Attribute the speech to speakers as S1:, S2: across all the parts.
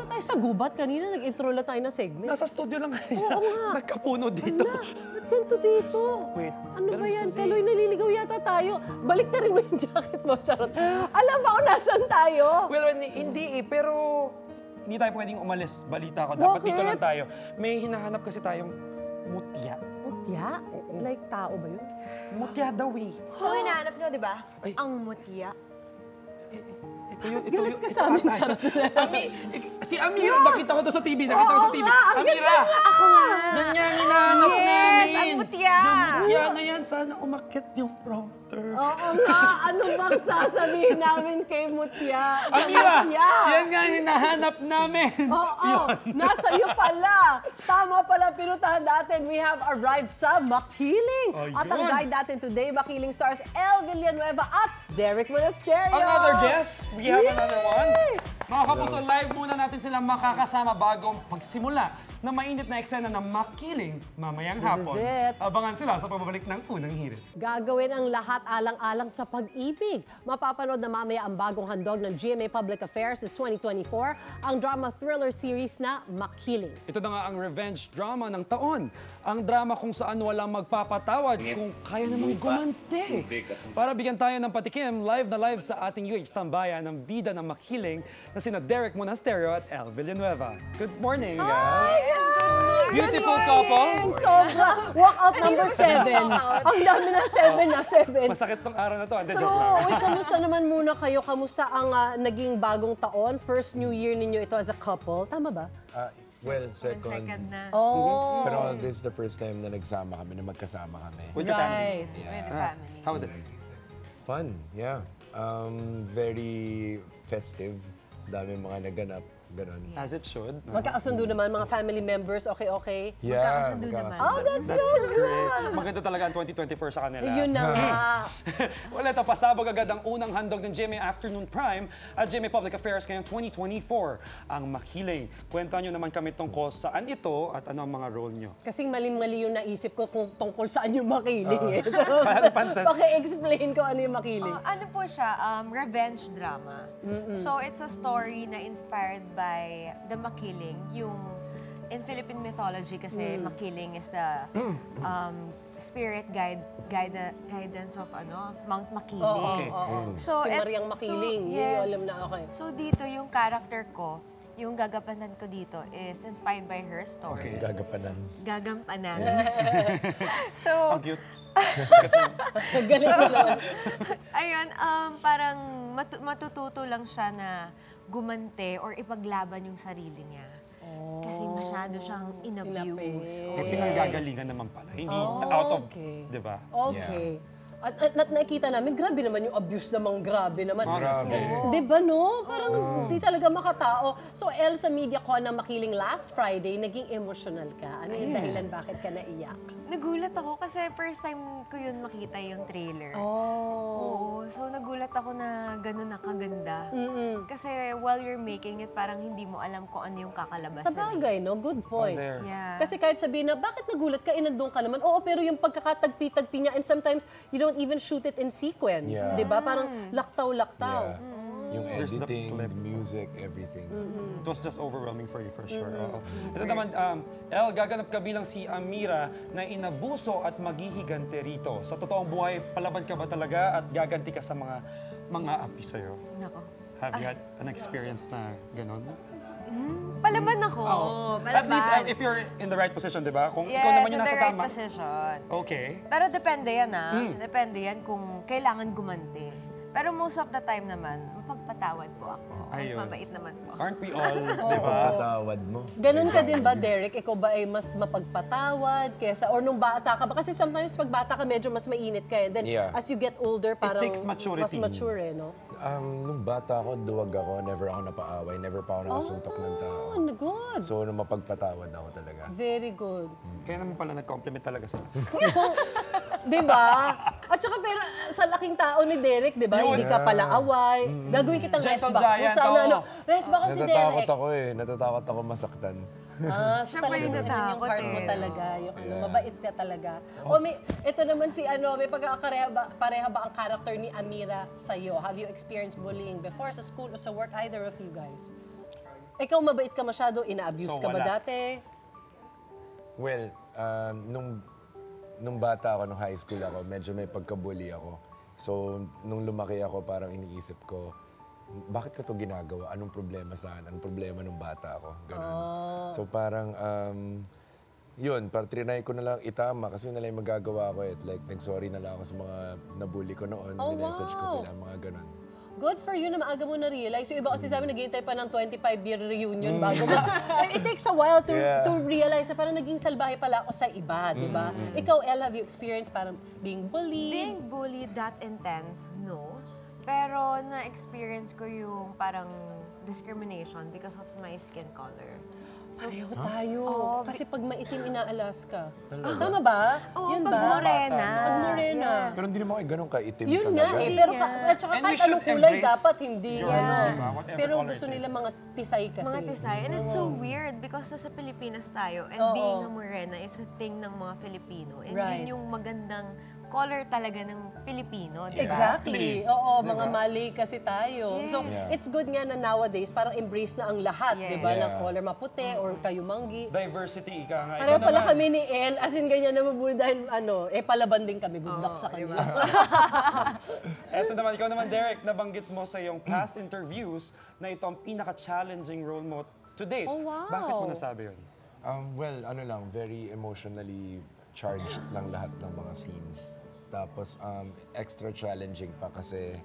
S1: Punta tayo sa gubat. Kanina nag-intro lang tayo ng segment.
S2: Nasa studio lang ngayon.
S1: Oo nga.
S2: Nagkapuno dito.
S1: Ba't ganito dito?
S2: Wait.
S1: Ano ba yan?
S2: Suzy.
S1: Kaloy, naliligaw yata tayo. Balik na rin mo yung jacket mo, charot. Alam ba kung nasan tayo?
S2: Well, hindi eh, pero hindi tayo pwedeng umalis. Balita ko. Dapat
S1: Bakit?
S2: dito lang tayo. May hinahanap kasi tayong mutya.
S1: Mutya? Like tao ba yun?
S2: Mutya daw eh.
S3: Ito hinahanap nyo, di ba?
S2: Ay.
S3: Ang mutya.
S1: Galit ka sa amin, charot.
S2: Si Amira, nakita ko to sa TV. Nakita ko sa TV.
S1: nga, ang
S2: Amira!
S3: Ako nga.
S2: Yan nga ang hinahanap
S3: Yes,
S2: namin.
S3: ang mutya.
S2: Yung mutya na yan, sana umakyat yung prompter.
S1: Oo nga, ano bang sasabihin namin kay Mutya? Sa
S2: Amira!
S1: Mutya?
S2: Yan nga ang hinahanap namin.
S1: Oo, nasa iyo pala. Tama pala pinuntahan natin. We have arrived sa Makiling.
S2: Ayun.
S1: At ang guide natin today, Makiling stars El Villanueva at Derek Monasterio.
S2: Another guest. We have another one. Mga kapuso, live muna natin sila makakasama bago pagsimula ng mainit na eksena ng Makiling mamayang hapon.
S1: it.
S2: Abangan sila sa pagbabalik ng unang hirit.
S1: Gagawin ang lahat alang-alang sa pag-ibig. Mapapanood na mamaya ang bagong handog ng GMA Public Affairs is 2024, ang drama thriller series na Makiling.
S2: Ito na nga ang revenge drama ng taon. Ang drama kung saan walang magpapatawad kung kaya namang gumante. Para bigyan tayo ng patikim, live na live sa ating UH Tambayan ng bida ng Makiling na sina Derek Monasterio at El Villanueva. Good morning, guys! Beautiful couple.
S1: Sobra. Walkout number 7. Ang dami na 7 na 7.
S2: Masakit tong araw na to. Hindi, joke
S1: True.
S2: lang.
S1: Uy, kamusta naman muna kayo? Kamusta ang naging bagong taon? First New Year ninyo ito as a couple. Tama ba?
S4: Well, second.
S3: na.
S1: Oh.
S4: Pero this is the first time na nagsama kami, na magkasama kami.
S2: With your
S1: Right.
S2: families.
S3: With the family.
S2: How was it?
S4: Fun, yeah. Very festive. Dami mga naganap, ganun.
S2: As it should.
S1: Magkakasundo naman mga family members. Okay.
S4: Yeah,
S3: Magkakasundo naman.
S1: Oh, that's
S2: That's
S1: so
S2: great.
S1: good.
S2: Maganda talaga ang 2024 sa kanila.
S1: Yun na nga.
S2: Wala ito, pasabog agad ang unang handog ng GMA Afternoon Prime at GMA Public Affairs ngayong 2024, ang Makiling. Kwenta nyo naman kami tungkol saan ito at ano ang mga role nyo.
S1: Kasing mali-mali yung naisip ko kung tungkol saan yung makiling eh. So,
S2: Fantastic.
S1: paki-explain ko ano yung makiling.
S3: Ano po siya? Revenge drama. So, it's a story na inspired by the Makiling. Yung, in Philippine mythology kasi, Makiling is the spirit guidance of Mount Makiling. So,
S1: Si Mariang Makiling. Yun yung alam na okay.
S3: So, dito yung character ko, yung gagampanan ko dito is inspired by her story.
S4: Gagapanan.
S3: Gagampanan. So,
S2: Ang cute.
S1: Galing mo naman.
S3: ayun, parang matututo lang siya na gumante or ipaglaban yung sarili niya. Kasi masyado siyang in-abuse.
S2: Eh, pinanggagalingan naman pala. Hindi out of,
S1: okay.
S2: di ba?
S1: Okay. At nakikita namin, grabe naman yung abuse namang grabe naman.
S4: Grabe.
S1: Di ba no? Parang di talaga makatao. So El, sa media ko na Makiling last Friday, naging emotional ka. Ano yung dahilan bakit ka naiyak?
S3: Nagulat ako kasi first time ko yun makita yung trailer.
S1: Oh.
S3: Oo, so nagulat ako na gano'n na kaganda. Kasi while you're making it, parang hindi mo alam kung ano yung kakalabasan.
S1: Sa bagay, no? Good point.
S2: There.
S3: Yeah.
S1: Kasi kahit sabihin na, bakit nagulat ka, inandun ka naman. Oo, pero yung pagkakatagpi-tagpi niya, and sometimes you don't even shoot it in sequence.
S4: Yeah.
S1: Di ba? Parang laktaw-laktaw.
S4: Yeah. Yung
S2: There's the
S4: editing,
S2: clip.
S4: music, everything.
S2: It was just overwhelming for you, for sure. Oo. Ito naman, El, gaganap ka bilang si Amira na inabuso at maghihigante rito. Sa totoong buhay, palaban ka ba talaga at gaganti ka sa mga api sa'yo?
S3: Nako.
S2: Have you had an experience na gano'n?
S3: Palaban ako. Palaban.
S2: At least if you're in the right position, di ba? Kung
S3: Yes,
S2: ikaw naman yung
S3: in the
S2: nasa
S3: right
S2: tama.
S3: position.
S2: Okay.
S3: Pero depende yan Depende yan kung kailangan gumanti. Pero most of the time naman, mapagpatawad po ako.
S2: Ayun.
S3: Mabait naman po.
S2: Aren't we all, di ba?
S4: Patawad mo.
S1: Ganun ka din ba, Derek? Ikaw ba ay mas mapagpatawad kesa, or nung bata ka ba? Kasi sometimes pag bata ka, medyo mas mainit ka. And then
S4: Yeah.
S1: as you get older, parang
S2: takes maturity.
S1: mas mature eh, no?
S4: Nung bata ako, duwag ako, never ako napaaway, never pa ako nakasuntok ng tao.
S1: Oh, good.
S4: So, nung mapagpatawad ako talaga.
S1: Very good.
S2: Kaya naman pala nag-compliment talaga sila.
S1: Di ba? At saka pero sa laking tao ni Derek, di ba? Hindi ka pala away. Gagawin kitang
S2: Gentle
S1: resback.
S2: giant,
S1: Kung sana,
S2: oo.
S1: resback ko si
S4: Natatakot
S1: Derek.
S4: ako Natatakot ako masaktan.
S1: So
S3: Siyempre,
S1: talagang
S3: yung
S1: ganun yung
S3: natakot
S1: heart mo
S3: eh.
S1: talaga. Yung
S4: Yeah.
S1: mabait ka talaga. O ito naman si may pareha ba ang character ni Amira sa'yo? Have you experienced bullying before sa school o sa work, either of you guys? Ikaw mabait ka masyado, ina-abuse
S2: So,
S1: ka ba
S2: wala.
S1: dati?
S4: Well, nung bata ako, nung high school ako, medyo may pagka-bully ako. So, nung lumaki ako, parang iniisip ko, bakit ko to ginagawa? Anong problema saan? Anong problema nung bata ako? Ganun. So, parang, yun, parang trinay ko na lang itama kasi yun na lang yung magagawa ko. Like, nag-sorry na lang ako sa mga nabully ko noon.
S1: Oh,
S4: Minessage ko
S1: wow.
S4: sila, mga ganun.
S1: Good for you na maaga mo na-realize. Yung iba kasi sabi, naghihintay pa ng 25-year reunion bago It takes a while to
S4: Yeah.
S1: to realize na parang naging salbahe pala ako sa iba, di ba? Ikaw, Elle, have you experienced parang being bullied?
S3: Being bullied that intense, no. Pero na-experience ko yung parang discrimination because of my skin color.
S1: Pareho tayo.
S3: Oo,
S1: Kasi pag maitim, inaalas ka. Tama ba?
S3: Oo,
S1: Yun
S3: pag
S1: ba?
S3: morena.
S1: Pag morena.
S4: Pero hindi naman kayo ganun kaitim
S1: Yun
S4: talaga.
S1: nga eh. Pero at saka
S2: And we
S1: kahit
S2: should
S1: anong kulay,
S2: embrace
S1: dapat hindi.
S2: your
S1: Ano.
S2: diba? Whatever
S1: Pero
S2: color
S1: gusto
S2: it
S1: nila
S2: is.
S1: mga tisay kasi.
S3: Mga tisay. And it's so weird because sa Pilipinas tayo and
S1: Oo.
S3: being a morena is a thing ng mga Filipino. And
S1: Right.
S3: yun yung magandang color talaga ng Pilipino, di ba?
S1: Exactly. Oo, mga mali kasi tayo. So,
S3: Yes.
S1: it's good nga na nowadays, parang embrace na ang lahat, di ba?
S3: Yes.
S1: Ng color maputi or kayumanggi.
S2: Diversity, ika nga.
S1: Pareho
S2: Ikaw
S1: pala
S2: naman.
S1: kami ni Elle, as in ganyan na mabuli dahil palaban din kami. Good luck sa
S3: diba?
S1: kanila.
S2: Eto naman, ikaw naman, Derek, nabanggit mo sa iyong past interviews na ito ang pinaka-challenging role mo to date.
S1: Oh, wow.
S2: Bakit mo nasabi yun?
S4: Well, ano lang, very emotionally charged lang lahat ng mga scenes. Tapos, extra challenging pa kasi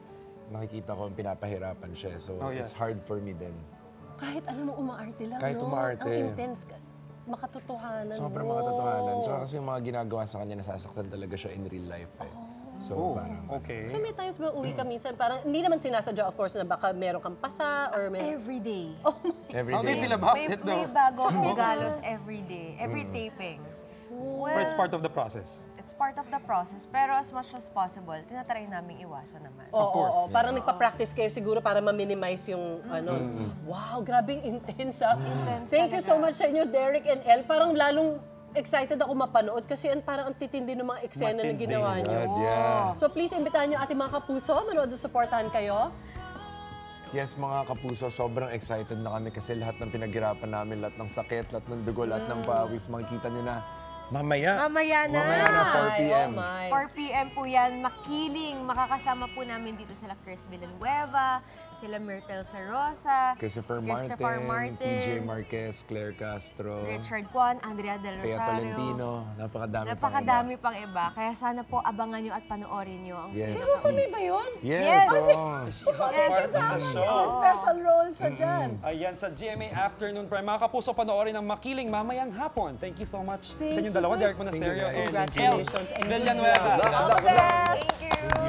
S4: nakikita ko pinapahirapan siya. So,
S2: Oh, yeah.
S4: it's hard for me din.
S1: Kahit alam mo, umaarte lang,
S4: Kahit
S1: no?
S4: umaarte.
S1: Ang intense ka. Makatotohanan
S4: Sobrang
S1: mo.
S4: makatotohanan. Tsaka kasi yung mga ginagawa sa kanya, nasasaktan talaga siya in real life eh. So,
S2: Oh,
S4: parang...
S2: okay.
S1: So may times ba uwi ka minsan, parang hindi naman sinasadya of course na baka meron kang pasa or may...
S3: Every day.
S4: Every
S2: How do you
S4: day.
S2: feel about
S3: May,
S2: it,
S3: may
S2: though?
S3: bago akong regalos every day. Every taping. Well,
S2: But it's part of the process.
S3: it's part of the process. Pero as much as possible, tinatry namin iwasan naman.
S1: Oo,
S2: course.
S1: oo. Parang nagpa-practice kayo siguro para ma-minimize yung ano. Wow, grabing intense ah.
S3: Intense
S1: Thank you so
S3: talaga.
S1: much sa inyo, Derek and Elle. Parang lalong excited ako mapanood kasi parang ang titindi ng mga eksena na
S2: Matindi.
S1: ginawa niyo.
S4: God, yeah.
S1: So please, imbitahan niyo ating mga kapuso, manood at supportahan kayo.
S4: Yes, mga kapuso, sobrang excited na kami kasi lahat ng pinaghirapan namin, lahat ng sakit, lahat ng dugo, lahat ng pawis, makikita nyo na mamaya.
S3: Mamaya na.
S4: Mamaya na, 4 p.m.
S1: Oh my.
S3: 4 p.m. po yan, makiling. Makakasama po namin dito sila Chris Villanueva, sila Myrtle Sarosa,
S4: Christopher
S3: si Christopher
S4: Martin, PJ Marquez, Claire Castro,
S3: Richard Juan, Andrea Del
S4: Pea
S3: Rosario.
S4: Tolentino, napakadami
S3: Napakadami pang iba. Kaya sana po abangan nyo at panoorin nyo ang
S4: Yes.
S1: Zero for me ba yun?
S4: Yes,
S3: Yes.
S4: oo.
S3: Yes.
S2: Part of the show.
S1: Special role siya dyan.
S2: Ayan, sa GMA Afternoon Prime. Mga kapuso, panoorin ang Makiling mamayang hapon. Thank you so much sa inyong dalawa, Derek Monasterio and
S1: Congratulations and good
S2: Villanueva.
S1: luck.
S3: All the best! Thank you!